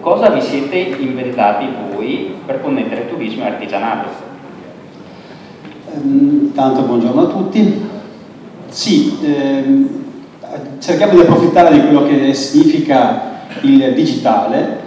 cosa vi siete inventati voi per connettere turismo e artigianato? Tanto buongiorno a tutti. Sì, cerchiamo di approfittare di quello che significa il digitale,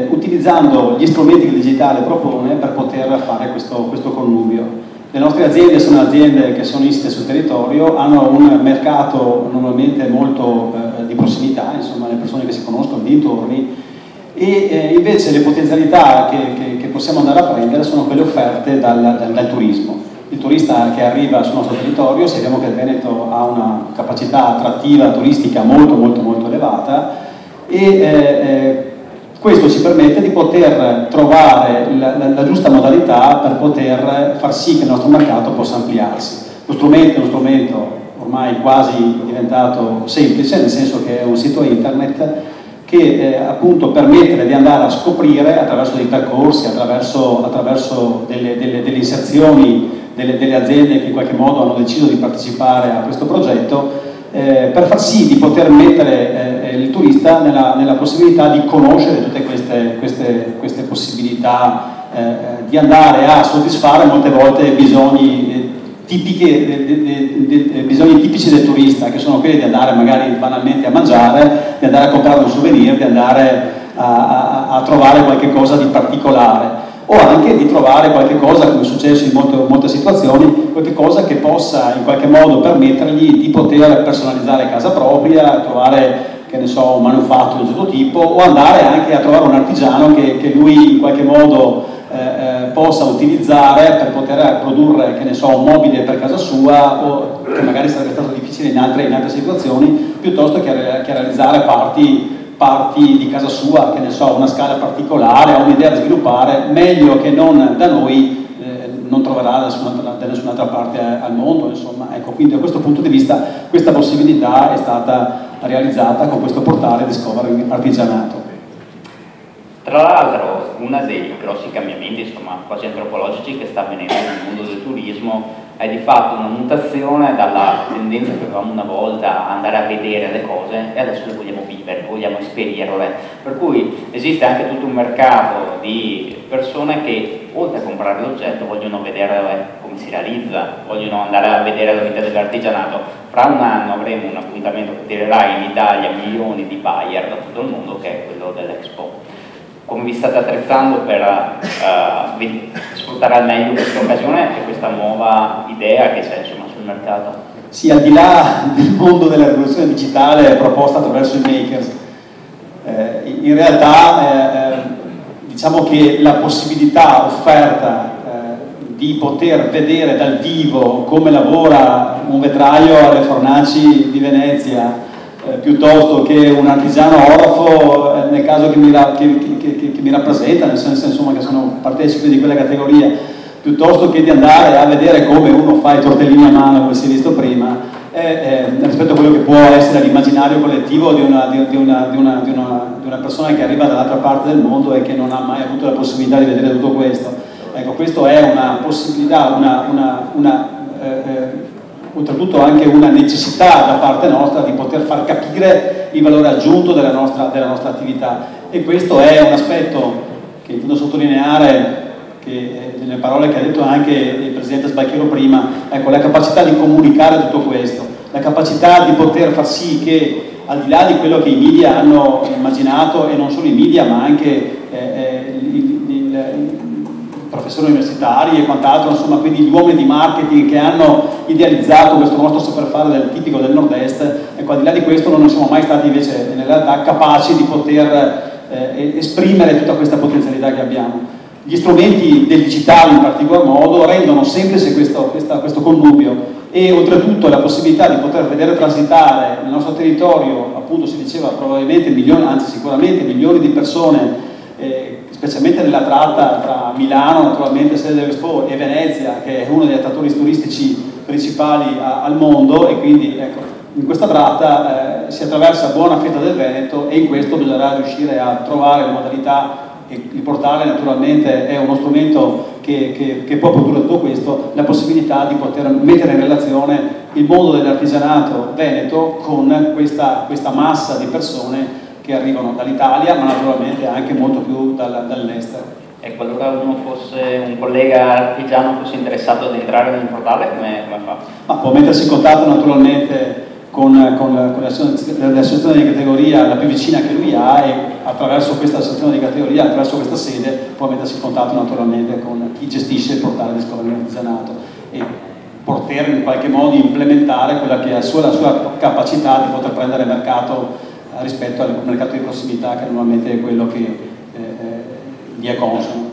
utilizzando gli strumenti che il digitale propone per poter fare questo connubio. Le nostre aziende sono aziende che sono insite sul territorio, hanno un mercato normalmente molto di prossimità, insomma le persone che si conoscono dintorni, e invece le potenzialità che possiamo andare a prendere sono quelle offerte dal turismo. Il turista che arriva sul nostro territorio, sappiamo che il Veneto ha una capacità attrattiva turistica molto elevata, e questo ci permette di poter trovare la giusta modalità per poter far sì che il nostro mercato possa ampliarsi. Lo strumento è uno strumento ormai quasi diventato semplice, nel senso che è un sito internet che appunto permette di andare a scoprire attraverso dei percorsi, attraverso delle inserzioni delle aziende che in qualche modo hanno deciso di partecipare a questo progetto, per far sì di poter mettere il turista nella possibilità di conoscere tutte queste possibilità, di andare a soddisfare molte volte bisogni tipici del turista, che sono quelli di andare magari banalmente a mangiare, di andare a comprare un souvenir, di andare a trovare qualche cosa di particolare, o anche di trovare qualche cosa, come è successo in molte situazioni, qualche cosa che possa in qualche modo permettergli di poter personalizzare casa propria, trovare, che ne so, un manufatto di un certo tipo, o andare anche a trovare un artigiano che lui in qualche modo possa utilizzare per poter produrre, che ne so, un mobile per casa sua, o che magari sarebbe stato difficile in altre situazioni, piuttosto che realizzare parti di casa sua, che ne so, una scala particolare, o un'idea da sviluppare, meglio che non da noi, non troverà da nessun'altra parte al mondo, insomma. Ecco, quindi da questo punto di vista questa possibilità è stata realizzata con questo portale Discover Artigianato. Tra l'altro, uno dei grossi cambiamenti, insomma, quasi antropologici che sta avvenendo nel mondo del turismo è di fatto una mutazione dalla tendenza che avevamo una volta a andare a vedere le cose, e adesso le vogliamo vivere, vogliamo esperirle. Per cui esiste anche tutto un mercato di persone che, oltre a comprare l'oggetto, vogliono vedere come si realizza, vogliono andare a vedere la vita dell'artigianato. Fra un anno avremo un appuntamento che tirerà in Italia milioni di buyer da tutto il mondo, che è quello dell'Expo. Come vi state attrezzando per sfruttare al meglio questa occasione e questa nuova idea che c'è, insomma, sul mercato? Sì, al di là del mondo della rivoluzione digitale proposta attraverso i makers, in realtà diciamo che la possibilità offerta di poter vedere dal vivo come lavora un vetraio alle fornaci di Venezia, piuttosto che un artigiano orafo, nel caso che mi rappresenta, nel senso, insomma, che sono partecipe di quella categoria, piuttosto che di andare a vedere come uno fa i tortellini a mano, come si è visto prima, rispetto a quello che può essere l'immaginario collettivo di una persona che arriva dall'altra parte del mondo e che non ha mai avuto la possibilità di vedere tutto questo. Ecco, questo è una possibilità, oltretutto anche una necessità da parte nostra di poter far capire il valore aggiunto della nostra attività, e questo è un aspetto che intendo sottolineare, che nelle parole che ha detto anche il Presidente Sbacchiero prima, ecco, la capacità di comunicare tutto questo, la capacità di poter far sì che, al di là di quello che i media hanno immaginato, e non solo i media ma anche professori universitari e quant'altro, insomma, quindi gli uomini di marketing che hanno idealizzato questo nostro saper fare tipico del nord-est, ecco, al di là di questo non siamo mai stati invece in realtà capaci di poter esprimere tutta questa potenzialità che abbiamo. Gli strumenti del digitale in particolar modo rendono semplice questo connubio, e oltretutto la possibilità di poter vedere transitare nel nostro territorio, appunto si diceva probabilmente milioni, anzi sicuramente milioni di persone, specialmente nella tratta tra Milano, naturalmente sede dell'Expo, e Venezia, che è uno degli attrattori turistici principali al mondo, e quindi ecco, in questa tratta si attraversa buona fetta del Veneto, e in questo bisognerà riuscire a trovare le modalità. Il portale naturalmente è uno strumento che può produrre tutto questo, la possibilità di poter mettere in relazione il mondo dell'artigianato veneto con questa massa di persone che arrivano dall'Italia, ma naturalmente anche molto più dall'estero. E qualora un collega artigiano fosse interessato ad entrare nel portale, come fa? Ma può mettersi in contatto naturalmente con l'associazione di categoria la più vicina che lui ha, e attraverso questa associazione di categoria, attraverso questa sede, può mettersi in contatto naturalmente con chi gestisce il portale di Scuola dell'Artigianato e poter in qualche modo implementare quella che è la sua capacità di poter prendere mercato rispetto al mercato di prossimità, che normalmente è quello che gli è consono.